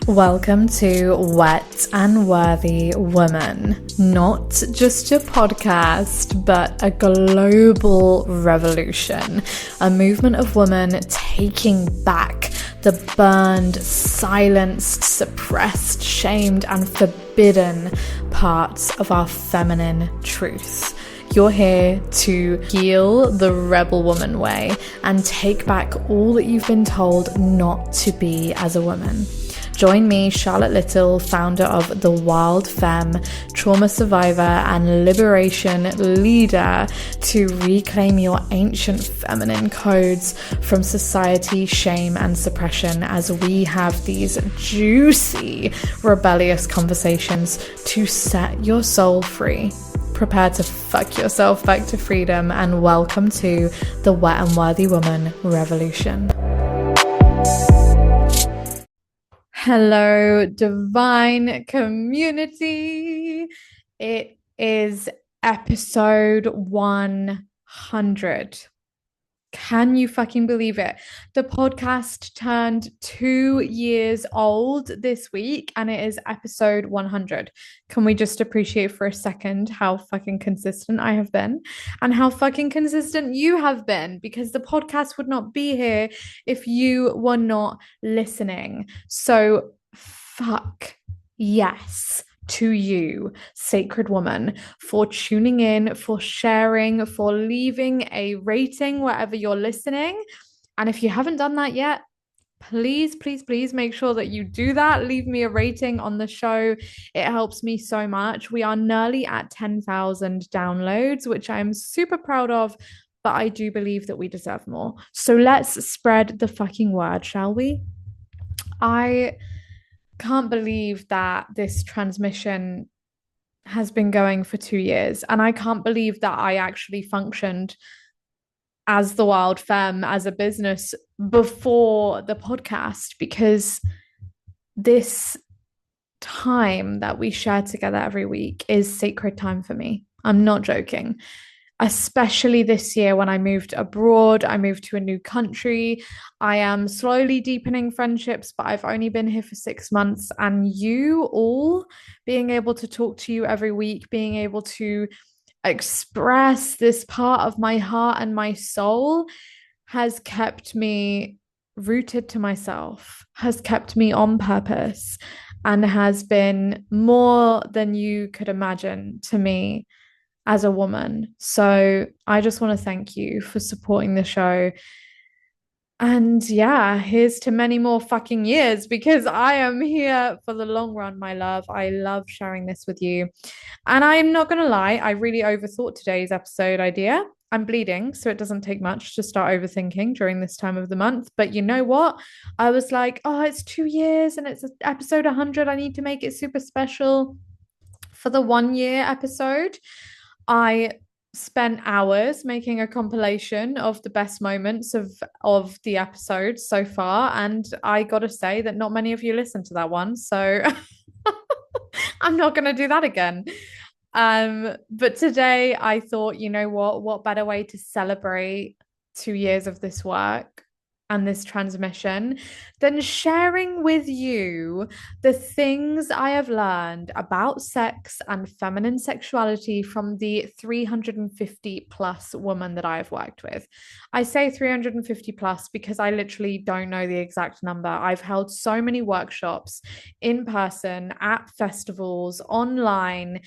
Welcome to Wet and Worthy Woman. Not just a podcast, but a global revolution. A movement of women taking back the burned, silenced, suppressed, shamed, and forbidden parts of our feminine truth. You're here to heal the rebel woman way and take back all that you've been told not to be as a woman. Join me, Charlotte Little, founder of The Wild Femme, trauma survivor and liberation leader, to reclaim your ancient feminine codes from society, shame, and suppression as we have these juicy, rebellious conversations to set your soul free. Prepare to fuck yourself back to freedom, and welcome to the Wet and Worthy Woman Revolution. Hello, divine community. It is episode 100. Can you fucking believe it? The podcast turned 2 years old this week and it is episode 100. Can we just appreciate for a second how fucking consistent I have been and how fucking consistent you have been? Because the podcast would not be here if you were not listening. So fuck yes to you, sacred woman, for tuning in, for sharing, for leaving a rating wherever you're listening. And if you haven't done that yet, please make sure that you do that. Leave me a rating on the show. It helps me so much. We are nearly at 10,000 downloads, which I'm super proud of, but I do believe that we deserve more. So let's spread the fucking word, shall we? I can't believe that this transmission has been going for 2 years, and I can't believe that I actually functioned as the Wild Femme as a business before the podcast, because this time that we share together every week is sacred time for me. I'm not joking. Especially this year when I moved abroad, I moved to a new country. I am slowly deepening friendships, but I've only been here for 6 months. And you all being able to talk to you every week, being able to express this part of my heart and my soul has kept me rooted to myself, has kept me on purpose, and has been more than you could imagine to me as a woman. So I just want to thank you for supporting the show. And yeah, here's to many more fucking years, because I am here for the long run, my love. I love sharing this with you. And I'm not going to lie, I really overthought today's episode idea. I'm bleeding, so it doesn't take much to start overthinking during this time of the month. But you know what? I was like, oh, it's 2 years and it's episode 100. I need to make it super special. For the 1 year episode, I spent hours making a compilation of the best moments of the episode so far, and I gotta say that not many of you listened to that one, so I'm not gonna do that again. But today I thought, you know what better way to celebrate 2 years of this work and this transmission than sharing with you the things I have learned about sex and feminine sexuality from the 350 plus women that I have worked with. I say 350 plus because I literally don't know the exact number. I've held so many workshops in person, at festivals, online,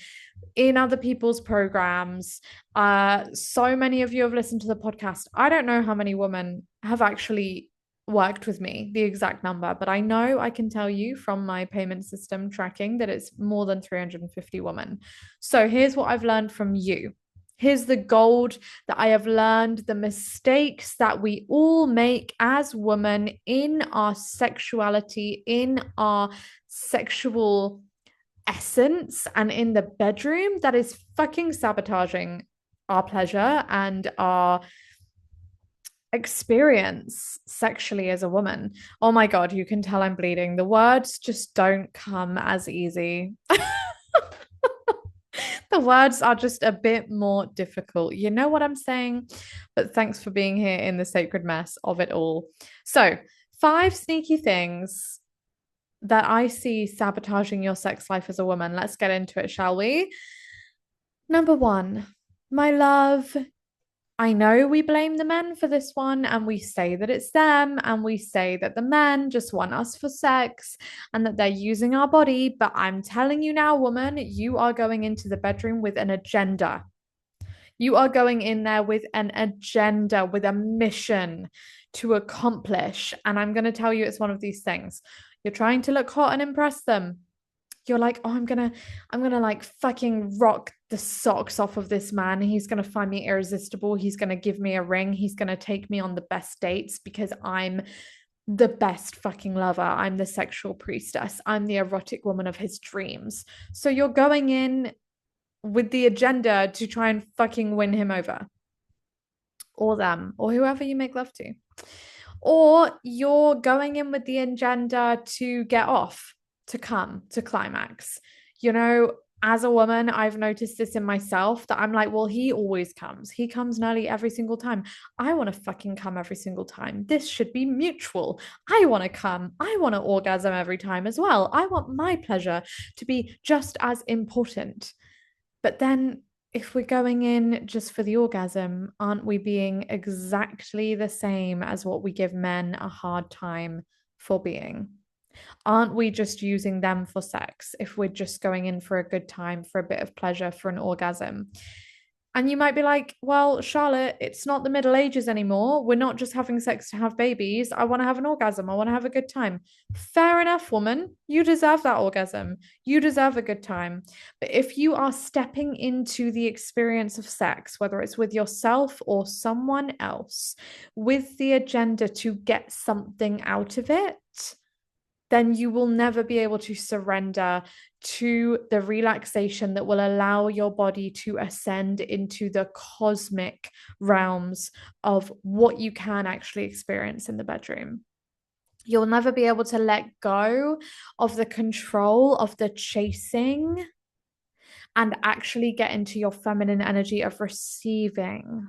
in other people's programs. So many of you have listened to the podcast. I don't know how many women have actually worked with me, the exact number, but I know I can tell you from my payment system tracking that it's more than 350 women. So here's what I've learned from you. Here's the gold that I have learned, the mistakes that we all make as women in our sexuality, in our sexual essence, and in the bedroom that is fucking sabotaging our pleasure and our experience sexually as a woman. Oh my God, you can tell I'm bleeding. The words just don't come as easy. The words are just a bit more difficult. You know what I'm saying? But thanks for being here in the sacred mess of it all. So, 5 sneaky things that I see sabotaging your sex life as a woman. Let's get into it, shall we? Number one, my love, I know we blame the men for this one and we say that it's them and we say that the men just want us for sex and that they're using our body. But I'm telling you now, woman, you are going into the bedroom with an agenda. You are going in there with an agenda, with a mission to accomplish. And I'm going to tell you, it's one of these things. You're trying to look hot and impress them. You're like, oh, I'm gonna like fucking rock the socks off of this man. He's gonna find me irresistible. He's gonna give me a ring. He's gonna take me on the best dates because I'm the best fucking lover. I'm the sexual priestess. I'm the erotic woman of his dreams. So you're going in with the agenda to try and fucking win him over, or them, or whoever you make love to. Or you're going in with the agenda to get off, to come, to climax. You know, as a woman, I've noticed this in myself that I'm like, well, he always comes. He comes nearly every single time. I want to fucking come every single time. This should be mutual. I want to come. I want to orgasm every time as well. I want my pleasure to be just as important. But then if we're going in just for the orgasm, aren't we being exactly the same as what we give men a hard time for being? Aren't we just using them for sex if we're just going in for a good time, for a bit of pleasure, for an orgasm? And you might be like, well, Charlotte, it's not the Middle Ages anymore. We're not just having sex to have babies. I want to have an orgasm. I want to have a good time. Fair enough, woman. You deserve that orgasm. You deserve a good time. But if you are stepping into the experience of sex, whether it's with yourself or someone else, with the agenda to get something out of it, then you will never be able to surrender to the relaxation that will allow your body to ascend into the cosmic realms of what you can actually experience in the bedroom. You'll never be able to let go of the control of the chasing and actually get into your feminine energy of receiving.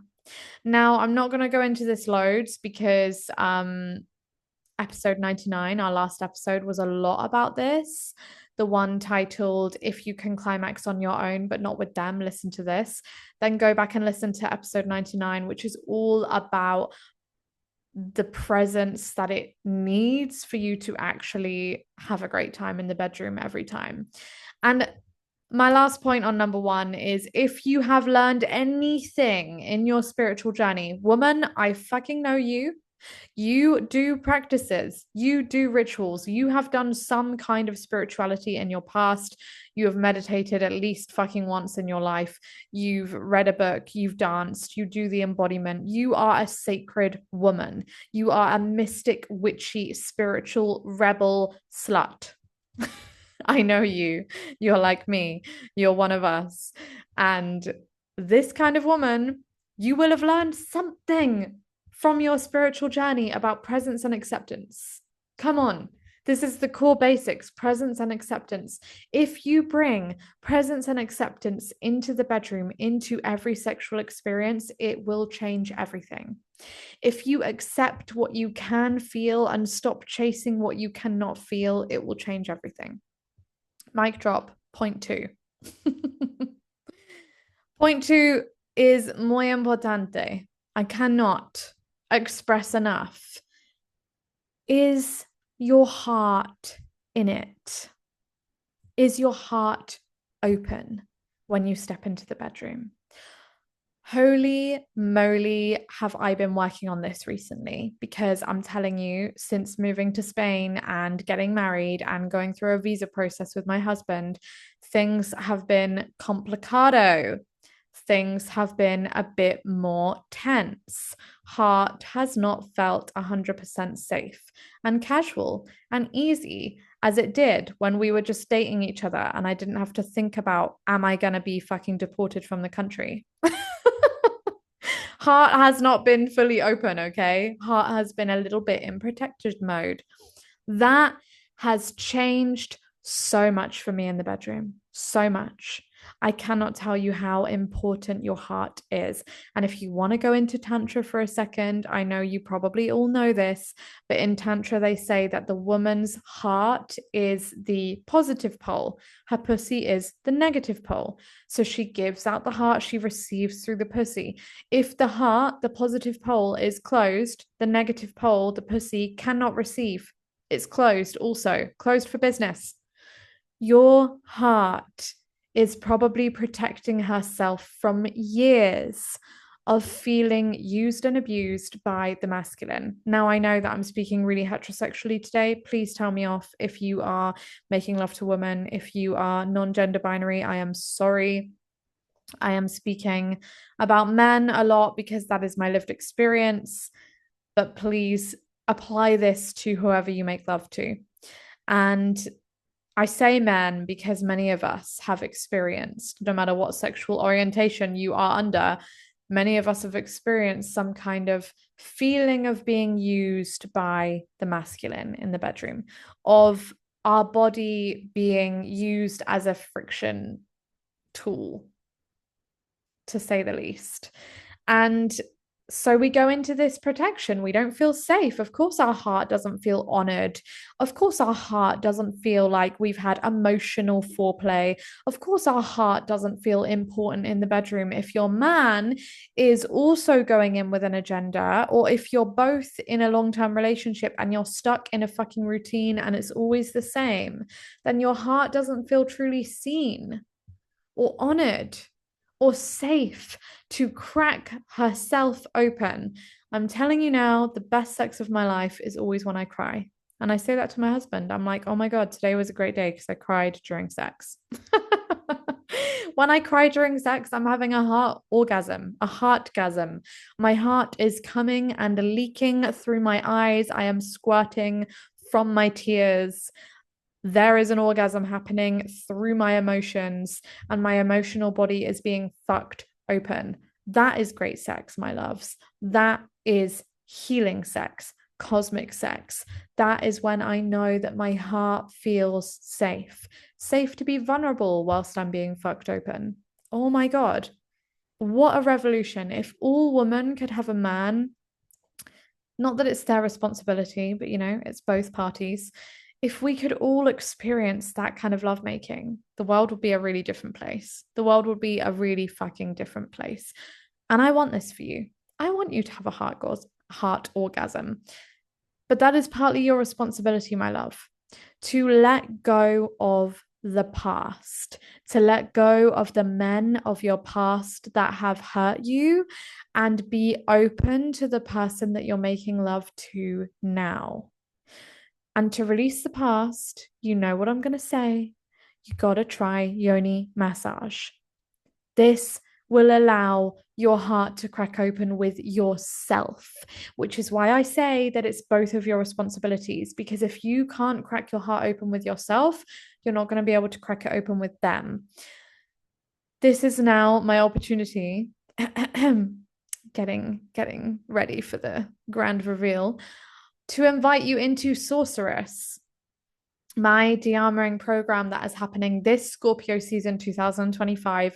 Now, I'm not going to go into this loads because episode 99, our last episode, was a lot about this. The one titled If You Can Climax on Your Own But Not With Them, listen to this. Then go back and listen to episode 99, which is all about the presence that it needs for you to actually have a great time in the bedroom every time. And my last point on number one is, if you have learned anything in your spiritual journey, woman, I fucking know you. You do practices, you do rituals, you have done some kind of spirituality in your past. You have meditated at least fucking once in your life. You've read a book, you've danced, you do the embodiment. You are a sacred woman. You are a mystic, witchy, spiritual rebel slut. I know you. You're like me. You're one of us. And this kind of woman, you will have learned something from your spiritual journey about presence and acceptance. Come on. This is the core basics, presence and acceptance. If you bring presence and acceptance into the bedroom, into every sexual experience, it will change everything. If you accept what you can feel and stop chasing what you cannot feel, it will change everything. Mic drop, point two. Point two is muy importante. I cannot express enough. Is your heart in it? Is your heart open when you step into the bedroom? Holy moly, have I been working on this recently, because I'm telling you, since moving to Spain and getting married and going through a visa process with my husband, things have been complicado. Things have been a bit more tense. Heart has not felt 100% safe and casual and easy as it did when we were just dating each other and I didn't have to think about, am I going to be fucking deported from the country? Heart has not been fully open, okay? Heart has been a little bit in protected mode. That has changed so much for me in the bedroom. So much. I cannot tell you how important your heart is. And if you want to go into Tantra for a second, I know you probably all know this, but in Tantra, they say that the woman's heart is the positive pole, her pussy is the negative pole. So she gives out the heart, she receives through the pussy. If the heart, the positive pole, is closed, the negative pole, the pussy, cannot receive. It's closed also, closed for business. Your heart is probably protecting herself from years of feeling used and abused by the masculine. Now, I know that I'm speaking really heterosexually today. Please tell me off if you are making love to women, if you are non-gender binary. I am sorry. I am speaking about men a lot because that is my lived experience. But please apply this to whoever you make love to. And I say men because many of us have experienced, no matter what sexual orientation you are under, many of us have experienced some kind of feeling of being used by the masculine in the bedroom, of our body being used as a friction tool, to say the least. And so we go into this protection. We don't feel safe. Of course, our heart doesn't feel honored. Of course, our heart doesn't feel like we've had emotional foreplay. Of course, our heart doesn't feel important in the bedroom. If your man is also going in with an agenda, or if you're both in a long-term relationship and you're stuck in a fucking routine and it's always the same, then your heart doesn't feel truly seen or honored or safe to crack herself open. I'm telling you now, the best sex of my life is always when I cry. And I say that to my husband. I'm like, oh my God, today was a great day because I cried during sex. When I cry during sex, I'm having a heart orgasm, a heartgasm. My heart is coming and leaking through my eyes. I am squirting from my tears. There is an orgasm happening through my emotions, and my emotional body is being fucked open. That is great sex, my loves. That is healing sex, cosmic sex. That is when I know that my heart feels safe, safe to be vulnerable whilst I'm being fucked open. Oh my God. What a revolution. If all women could have a man, not that it's their responsibility, but it's both parties. If we could all experience that kind of lovemaking, the world would be a really different place. The world would be a really fucking different place. And I want this for you. I want you to have a heart orgasm. But that is partly your responsibility, my love, to let go of the past, to let go of the men of your past that have hurt you and be open to the person that you're making love to now. And to release the past, you know what I'm going to say. You got to try yoni massage. This will allow your heart to crack open with yourself, which is why I say that it's both of your responsibilities. Because if you can't crack your heart open with yourself, you're not going to be able to crack it open with them. This is now my opportunity, getting ready for the grand reveal, to invite you into Sorceress, my de-armoring program that is happening this Scorpio season 2025.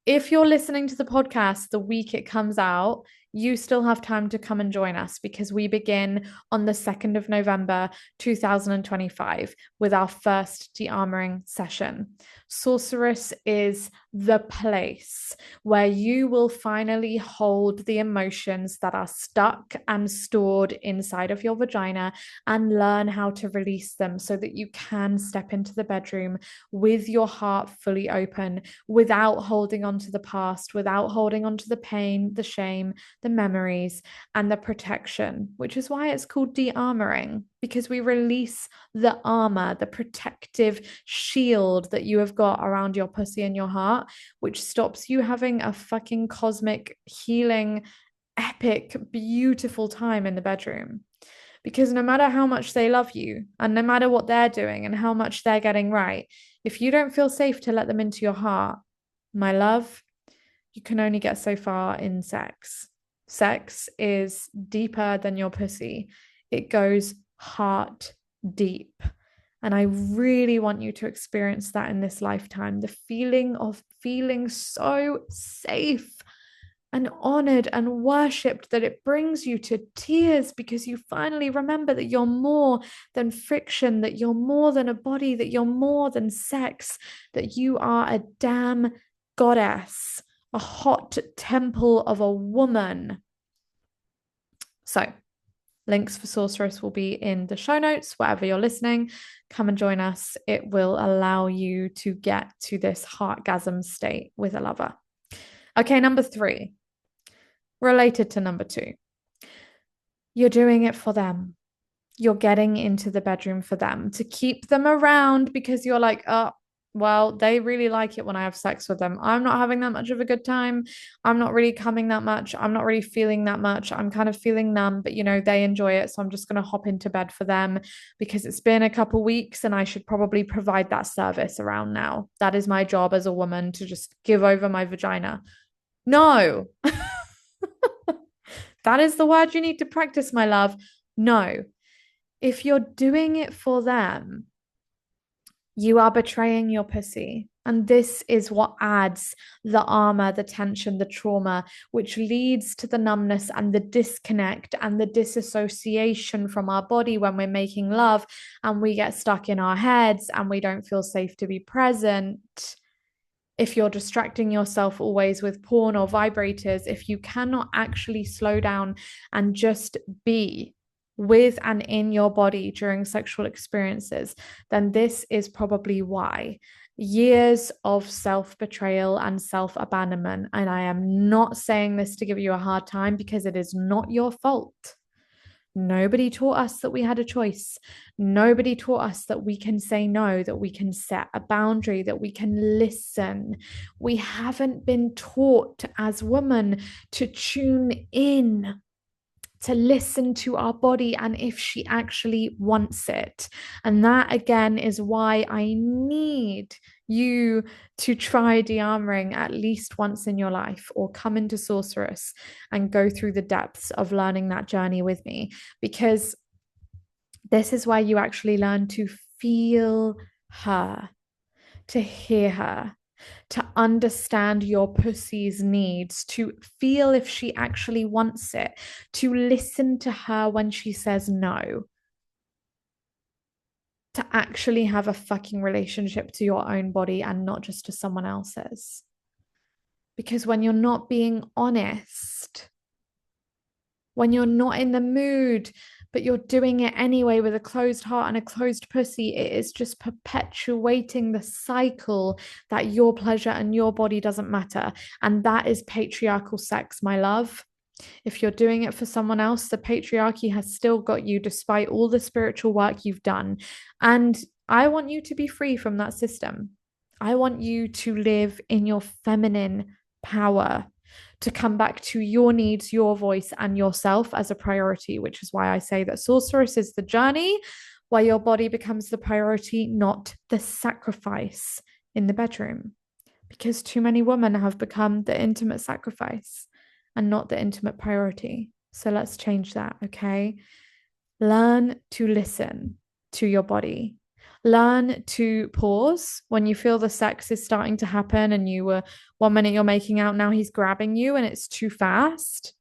If you're listening to the podcast the week it comes out, you still have time to come and join us because we begin on the 2nd of November 2025 with our first de-armoring session. Sorceress is the place where you will finally hold the emotions that are stuck and stored inside of your vagina and learn how to release them so that you can step into the bedroom with your heart fully open, without holding on to the past, without holding on to the pain, the shame, the memories, and the protection, which is why it's called de-armoring, because we release the armor, the protective shield that you have got around your pussy and your heart, which stops you having a fucking cosmic, healing, epic, beautiful time in the bedroom. Because no matter how much they love you and no matter what they're doing and how much they're getting right, if you don't feel safe to let them into your heart, my love, you can only get so far in sex. Sex is deeper than your pussy. It goes heart deep. And I really want you to experience that in this lifetime. The feeling of feeling so safe and honored and worshipped that it brings you to tears because you finally remember that you're more than friction, that you're more than a body, that you're more than sex, that you are a damn goddess, a hot temple of a woman. So, links for Sorceress will be in the show notes, wherever you're listening. Come and join us. It will allow you to get to this heartgasm state with a lover. Okay, number 3, related to number 2. You're doing it for them. You're getting into the bedroom for them, to keep them around because you're like, oh, well, they really like it when I have sex with them. I'm not having that much of a good time. I'm not really coming that much. I'm not really feeling that much. I'm kind of feeling numb, but they enjoy it. So I'm just going to hop into bed for them because it's been a couple weeks and I should probably provide that service around now. That is my job as a woman, to just give over my vagina. No, that is the word you need to practice, my love. No. If you're doing it for them, you are betraying your pussy. And this is what adds the armor, the tension, the trauma, which leads to the numbness and the disconnect and the disassociation from our body when we're making love and we get stuck in our heads and we don't feel safe to be present. If you're distracting yourself always with porn or vibrators, if you cannot actually slow down and just be with and in your body during sexual experiences, then this is probably why. Years of self-betrayal and self-abandonment. And I am not saying this to give you a hard time because it is not your fault. Nobody taught us that we had a choice. Nobody taught us that we can say no, that we can set a boundary, that we can listen. We haven't been taught as women to tune in, to listen to our body and if she actually wants it. And that again is why I need you to try de-armoring at least once in your life, or come into Sorceress and go through the depths of learning that journey with me, because this is where you actually learn to feel her, to hear her, to understand your pussy's needs, to feel if she actually wants it, to listen to her when she says no, to actually have a fucking relationship to your own body and not just to someone else's. Because when you're not being honest, when you're not in the mood, but you're doing it anyway with a closed heart and a closed pussy, it is just perpetuating the cycle that your pleasure and your body doesn't matter. And that is patriarchal sex, my love. If you're doing it for someone else, the patriarchy has still got you despite all the spiritual work you've done. And I want you to be free from that system. I want you to live in your feminine power, to come back to your needs, your voice, and yourself as a priority, which is why I say that Sorceress is the journey where your body becomes the priority, not the sacrifice in the bedroom. Because too many women have become the intimate sacrifice and not the intimate priority. So let's change that, okay? Learn to listen to your body. Learn to pause when you feel the sex is starting to happen and you were 1 minute you're making out, now he's grabbing you and it's too fast.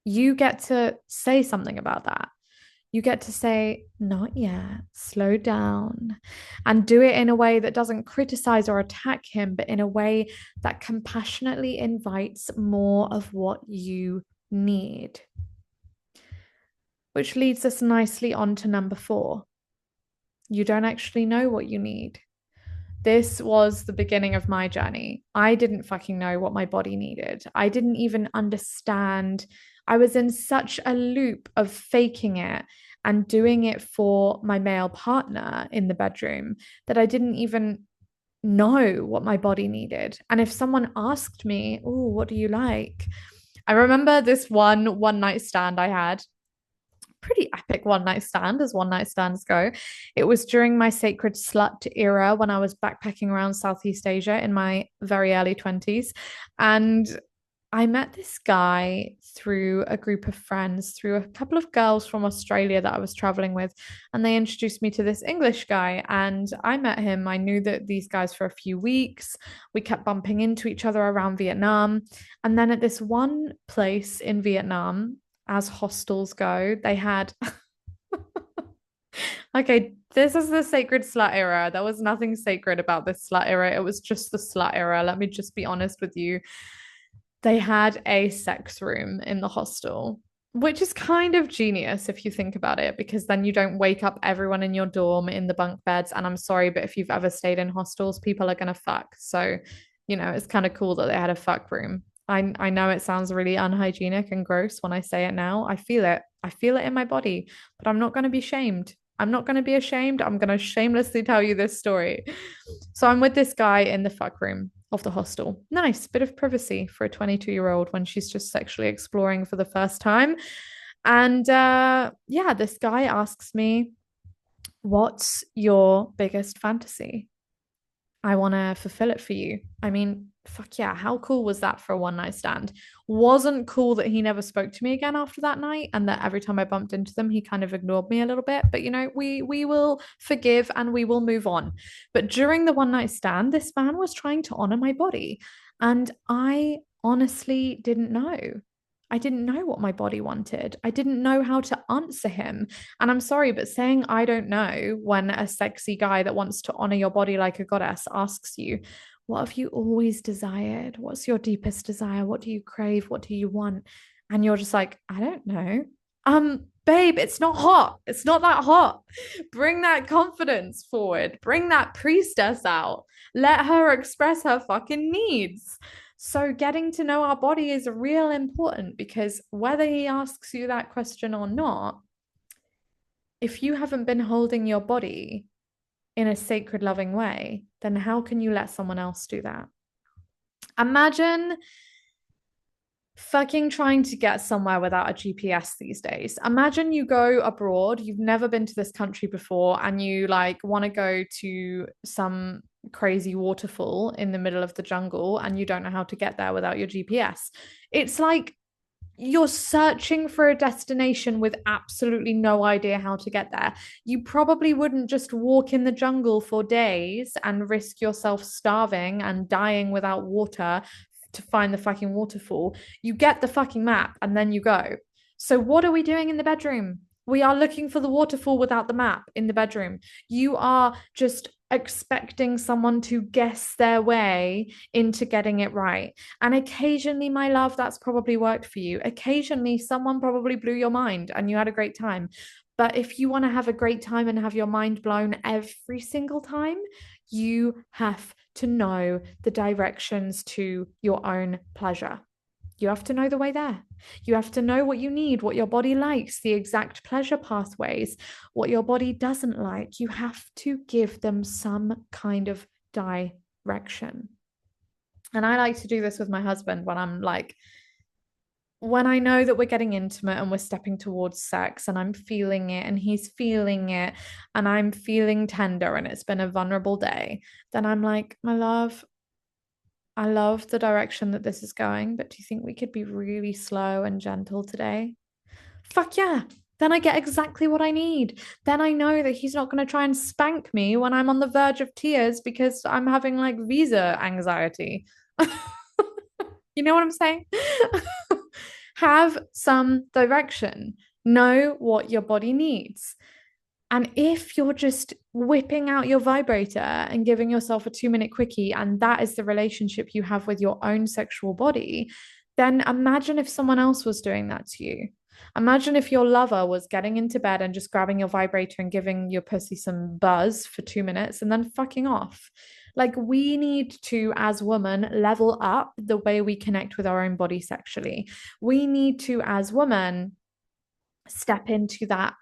You get to say something about that. You get to say, not yet, slow down, and do it in a way that doesn't criticize or attack him, but in a way that compassionately invites more of what you need. Which leads us nicely on to number 4. You don't actually know what you need. This was the beginning of my journey. I didn't fucking know what my body needed. I didn't even understand. I was in such a loop of faking it and doing it for my male partner in the bedroom that I didn't even know what my body needed. And if someone asked me, oh, what do you like? I remember this one night stand I had. Pretty epic one night stand, as one night stands go. It was during my sacred slut era when I was backpacking around Southeast Asia in my very early 20s. And I met this guy through a group of friends, through a couple of girls from Australia that I was traveling with, and they introduced me to this English guy. And I met him. I knew that these guys for a few weeks. We kept bumping into each other around Vietnam. And then at this one place in Vietnam, as hostels go, they had okay, this is the sacred slut era. There was nothing sacred about this slut era. It was just the slut era. Let me just be honest with you. They had a sex room in the hostel, which is kind of genius if you think about it, because then you don't wake up everyone in your dorm in the bunk beds. And I'm sorry, but if you've ever stayed in hostels, people are going to fuck. So, it's kind of cool that they had a fuck room. I know it sounds really unhygienic and gross when I say it now. I feel it. I feel it in my body, but I'm not going to be shamed. I'm not going to be ashamed. I'm going to shamelessly tell you this story. So I'm with this guy in the fuck room of the hostel. Nice bit of privacy for a 22-year-old when she's just sexually exploring for the first time. And yeah, this guy asks me, what's your biggest fantasy? I want to fulfill it for you. I mean, fuck yeah, how cool was that for a one night stand? Wasn't cool that he never spoke to me again after that night and that every time I bumped into them, he kind of ignored me a little bit. But we will forgive and we will move on. But during the one night stand, this man was trying to honor my body. And I honestly didn't know. I didn't know what my body wanted. I didn't know how to answer him. And I'm sorry, but saying I don't know when a sexy guy that wants to honor your body like a goddess asks you, what have you always desired? What's your deepest desire? What do you crave? What do you want? And you're just like, I don't know. Babe, it's not hot. It's not that hot. Bring that confidence forward. Bring that priestess out. Let her express her fucking needs. So getting to know our body is real important, because whether he asks you that question or not, if you haven't been holding your body in a sacred, loving way, then how can you let someone else do that? Imagine fucking trying to get somewhere without a GPS these days. Imagine you go abroad, you've never been to this country before, and you like want to go to some crazy waterfall in the middle of the jungle and you don't know how to get there without your GPS. It's like you're searching for a destination with absolutely no idea how to get there. You probably wouldn't just walk in the jungle for days and risk yourself starving and dying without water to find the fucking waterfall. You get the fucking map and then you go. So, what are we doing in the bedroom? We are looking for the waterfall without the map in the bedroom. You are just expecting someone to guess their way into getting it right. And occasionally, my love, that's probably worked for you. Occasionally, someone probably blew your mind and you had a great time. But if you want to have a great time and have your mind blown every single time, you have to know the directions to your own pleasure. You have to know the way there. You have to know what you need, what your body likes, the exact pleasure pathways, what your body doesn't like. You have to give them some kind of direction. And I like to do this with my husband when I know that we're getting intimate and we're stepping towards sex and I'm feeling it and he's feeling it and I'm feeling tender and it's been a vulnerable day, then I'm like, my love, I love the direction that this is going, but do you think we could be really slow and gentle today? Fuck yeah. Then I get exactly what I need. Then I know that he's not going to try and spank me when I'm on the verge of tears because I'm having like visa anxiety. You know what I'm saying? Have some direction. Know what your body needs. And if you're just whipping out your vibrator and giving yourself a 2 minute quickie, and that is the relationship you have with your own sexual body, then imagine if someone else was doing that to you. Imagine if your lover was getting into bed and just grabbing your vibrator and giving your pussy some buzz for 2 minutes and then fucking off. Like, we need to, as women, level up the way we connect with our own body sexually. We need to, as women, step into that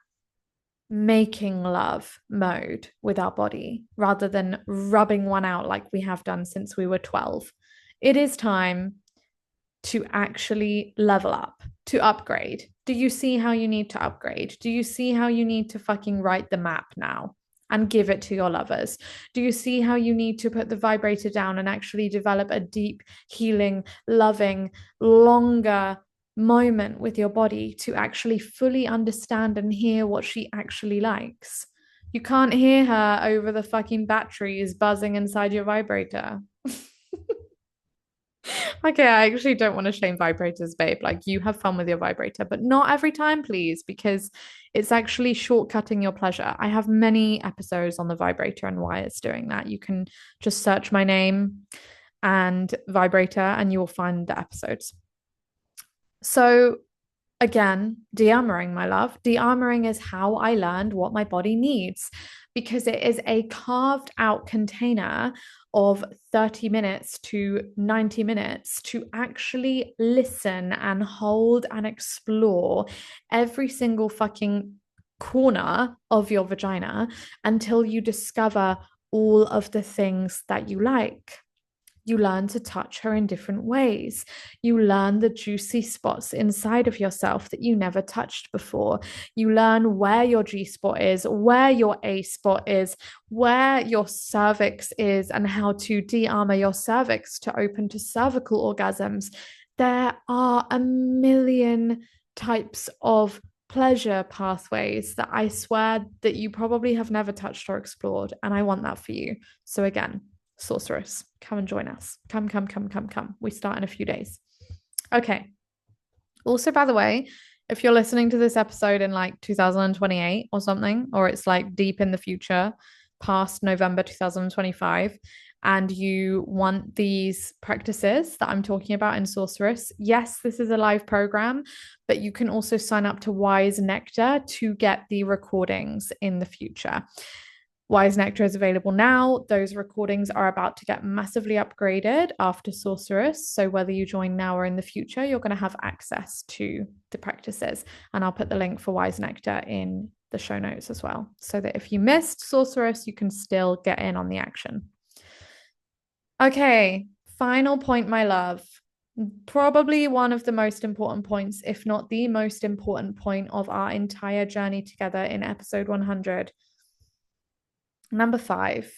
making love mode with our body rather than rubbing one out like we have done since we were 12. It is time to actually level up, to upgrade. Do you see how you need to upgrade? Do you see how you need to fucking write the map now? and give it to your lovers? Do you see how you need to put the vibrator down and actually develop a deep, healing, loving, longer moment with your body to actually fully understand and hear what she actually likes? You can't hear her over the fucking batteries buzzing inside your vibrator. Okay, I actually don't want to shame vibrators, babe. Like, you have fun with your vibrator, but not every time, please, because it's actually shortcutting your pleasure. I have many episodes on the vibrator and why it's doing that. You can just search my name and vibrator and you will find the episodes. So, again, de-armoring, my love. De-armoring is how I learned what my body needs because it is a carved out container of 30 minutes to 90 minutes to actually listen and hold and explore every single fucking corner of your vagina until you discover all of the things that you like. You learn to touch her in different ways. You learn the juicy spots inside of yourself that you never touched before. You learn where your G spot is, where your A spot is, where your cervix is, and how to de-armor your cervix to open to cervical orgasms. There are a million types of pleasure pathways that I swear that you probably have never touched or explored. And I want that for you. So again, sorceress, come and join us. Come. We start in a few days. Okay. Also, by the way, if you're listening to this episode in like 2028 or something, or it's like deep in the future, past November 2025, and you want these practices that I'm talking about in Sorceress, yes, this is a live program, but you can also sign up to Wise Nectar to get the recordings in the future. Wise Nectar is available now. Those recordings are about to get massively upgraded after Sorceress. So whether you join now or in the future, you're going to have access to the practices. And I'll put the link for Wise Nectar in the show notes as well, so that if you missed Sorceress, you can still get in on the action. Okay, final point, my love. Probably one of the most important points, if not the most important point of our entire journey together in episode 100. Number 5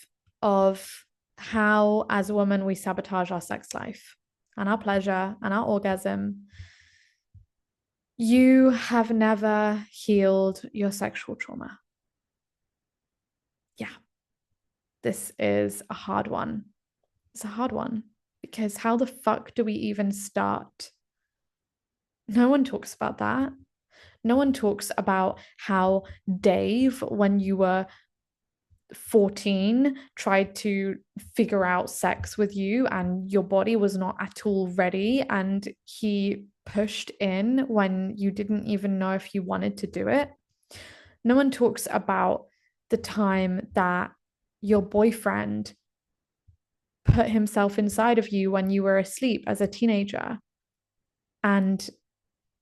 of how, as a woman, we sabotage our sex life and our pleasure and our orgasm. You have never healed your sexual trauma. Yeah, this is a hard one. It's a hard one because how the fuck do we even start? No one talks about that. No one talks about how Dave, when you were 14, tried to figure out sex with you and your body was not at all ready, and he pushed in when you didn't even know if you wanted to do it. No one talks about the time that your boyfriend put himself inside of you when you were asleep as a teenager, and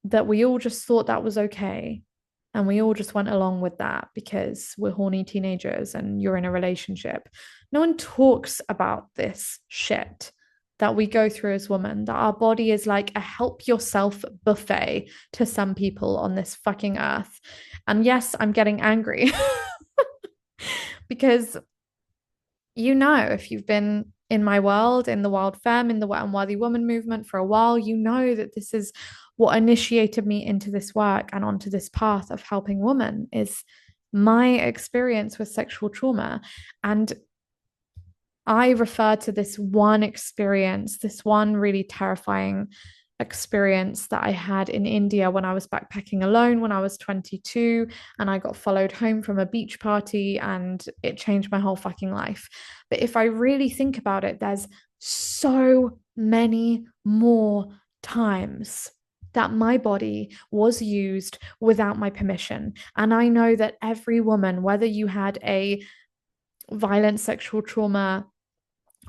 that we all just thought that was okay. And we all just went along with that because we're horny teenagers and you're in a relationship. No one talks about this shit that we go through as women, that our body is like a help yourself buffet to some people on this fucking earth. And yes, I'm getting angry because, you know, if you've been in my world, in the wild femme, in the wet and worthy woman movement for a while, you know that this is what initiated me into this work and onto this path of helping women, is my experience with sexual trauma. And I refer to this one experience, this one really terrifying experience that I had in India when I was backpacking alone when I was 22, and I got followed home from a beach party, and it changed my whole fucking life. But if I really think about it, there's so many more times that my body was used without my permission. And I know that every woman, whether you had a violent sexual trauma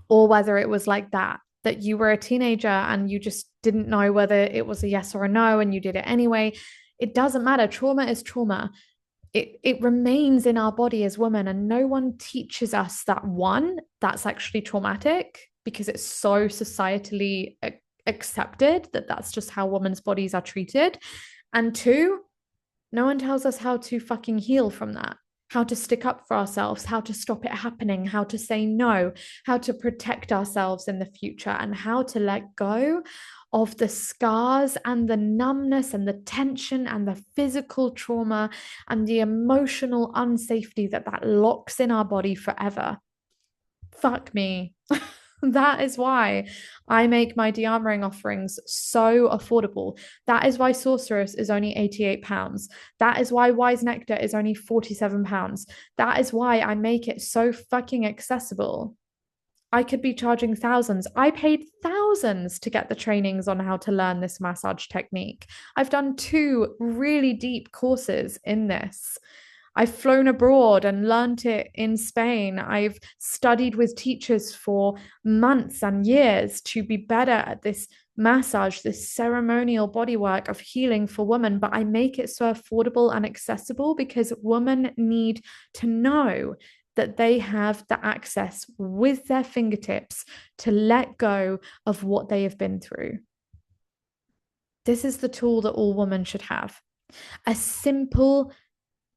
or whether it was like that you were a teenager and you just didn't know whether it was a yes or a no and you did it anyway, it doesn't matter. Trauma is trauma. It remains in our body as women, and no one teaches us that, one, that's actually traumatic because it's so societally accepted that that's just how women's bodies are treated, and two, no one tells us how to fucking heal from that. how to stick up for ourselves, how to stop it happening, how to say no, how to protect ourselves in the future, and how to let go of the scars and the numbness and the tension and the physical trauma and the emotional unsafety that locks in our body forever. Fuck me. That is why I make my de-armoring offerings so affordable. That is why Sorceress is only £88. That is why Wise Nectar is only £47. That is why I make it so fucking accessible. I could be charging thousands. I paid thousands to get the trainings on how to learn this massage technique. I've done 2 really deep courses in this. I've flown abroad and learned it in Spain. I've studied with teachers for months and years to be better at this massage, this ceremonial bodywork of healing for women. But I make it so affordable and accessible because women need to know that they have the access with their fingertips to let go of what they have been through. This is the tool that all women should have. A simple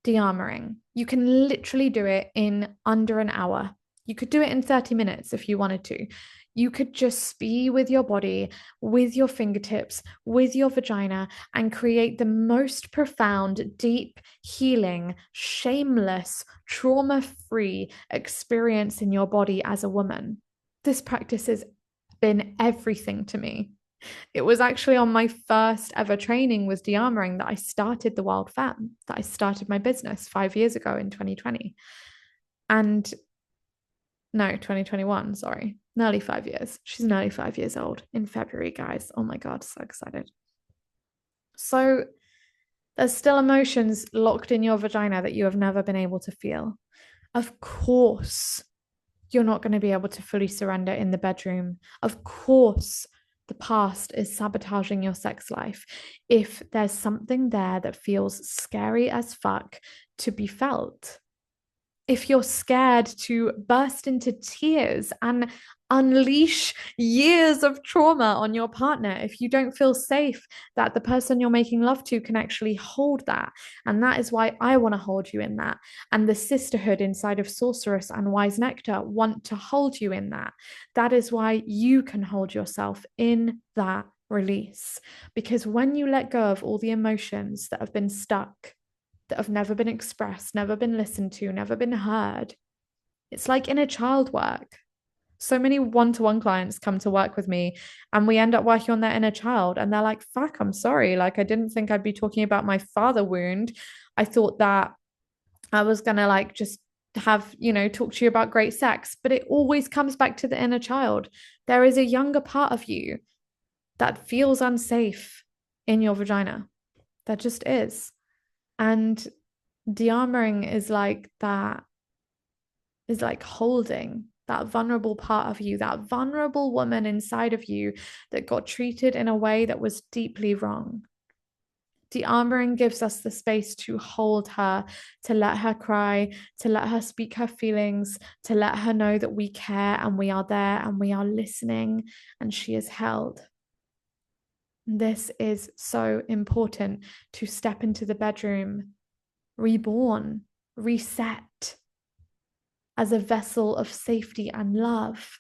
de-armoring. You can literally do it in under an hour. You could do it in 30 minutes if you wanted to. You could just be with your body, with your fingertips, with your vagina, and create the most profound, deep, healing, shameless, trauma-free experience in your body as a woman. This practice has been everything to me. It was actually on my first ever training with de-armoring that I started the Wild Femme, that I started my business 5 years ago in 2020. And no, 2021, sorry, nearly 5 years. She's nearly 5 years old in February, guys. Oh my God, so excited. So there's still emotions locked in your vagina that you have never been able to feel. Of course, you're not going to be able to fully surrender in the bedroom. Of course, the past is sabotaging your sex life. If there's something there that feels scary as fuck to be felt, if you're scared to burst into tears and unleash years of trauma on your partner, if you don't feel safe that the person you're making love to can actually hold that. And that is why I want to hold you in that. And the sisterhood inside of Sorceress and Wise Nectar want to hold you in that. That is why you can hold yourself in that release. Because when you let go of all the emotions that have been stuck, that have never been expressed, never been listened to, never been heard, it's like inner child work. So many one-to-one clients come to work with me and we end up working on their inner child and they're like, fuck, I'm sorry. Like, I didn't think I'd be talking about my father wound. I thought that I was going to like just have, talk to you about great sex, but it always comes back to the inner child. There is a younger part of you that feels unsafe in your vagina. That just is. And de-armoring is like that, is like holding that vulnerable part of you, that vulnerable woman inside of you that got treated in a way that was deeply wrong. De-armoring gives us the space to hold her, to let her cry, to let her speak her feelings, to let her know that we care and we are there and we are listening and she is held. This is so important to step into the bedroom, reborn, reset as a vessel of safety and love,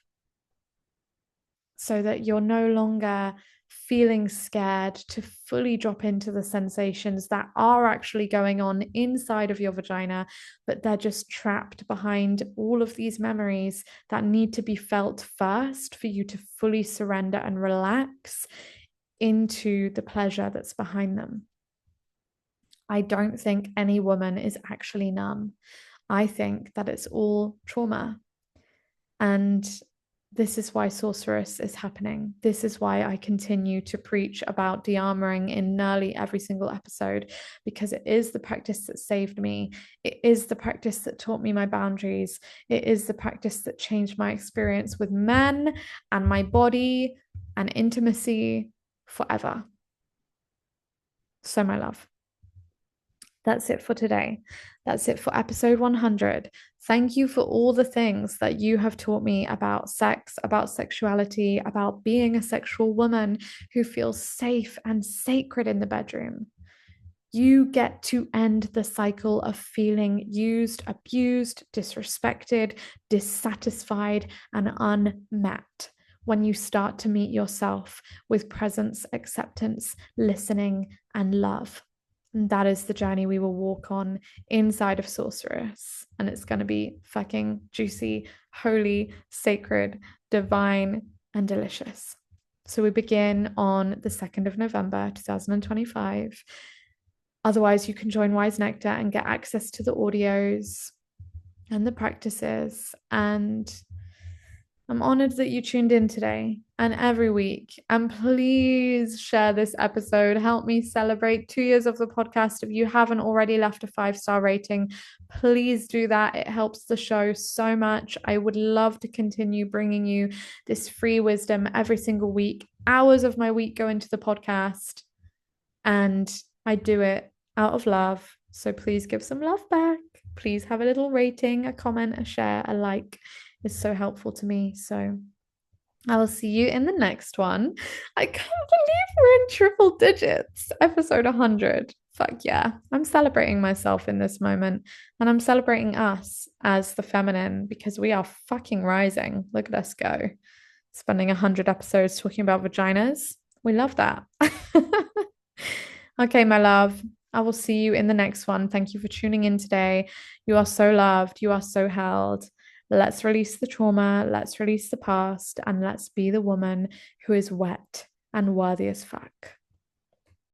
so that you're no longer feeling scared to fully drop into the sensations that are actually going on inside of your vagina, but they're just trapped behind all of these memories that need to be felt first for you to fully surrender and relax into the pleasure that's behind them. I don't think any woman is actually numb. I think that it's all trauma. And this is why Sorceress is happening. This is why I continue to preach about de-armoring in nearly every single episode, because it is the practice that saved me. It is the practice that taught me my boundaries. It is the practice that changed my experience with men and my body and intimacy forever. So, my love, that's it for today. That's it for episode 100. Thank you for all the things that you have taught me about sex, about sexuality, about being a sexual woman who feels safe and sacred in the bedroom. You get to end the cycle of feeling used, abused, disrespected, dissatisfied, and unmet when you start to meet yourself with presence, acceptance, listening, and love. And that is the journey we will walk on inside of Sorceress. And it's going to be fucking juicy, holy, sacred, divine, and delicious. So we begin on the 2nd of November, 2025. Otherwise, you can join Wise Nectar and get access to the audios and the practices. And I'm honored that you tuned in today and every week. And please share this episode. Help me celebrate 2 years of the podcast. If you haven't already left a 5-star rating, please do that. It helps the show so much. I would love to continue bringing you this free wisdom every single week. Hours of my week go into the podcast, and I do it out of love. So please give some love back. Please have a little rating, a comment, a share, a like. It's so helpful to me. So I will see you in the next one. I can't believe we're in triple digits, episode 100. Fuck yeah. I'm celebrating myself in this moment, and I'm celebrating us as the feminine because we are fucking rising. Look at us go. Spending 100 episodes talking about vaginas. We love that. Okay, my love. I will see you in the next one. Thank you for tuning in today. You are so loved. You are so held. Let's release the trauma. Let's release the past. And let's be the woman who is wet and worthy as fuck.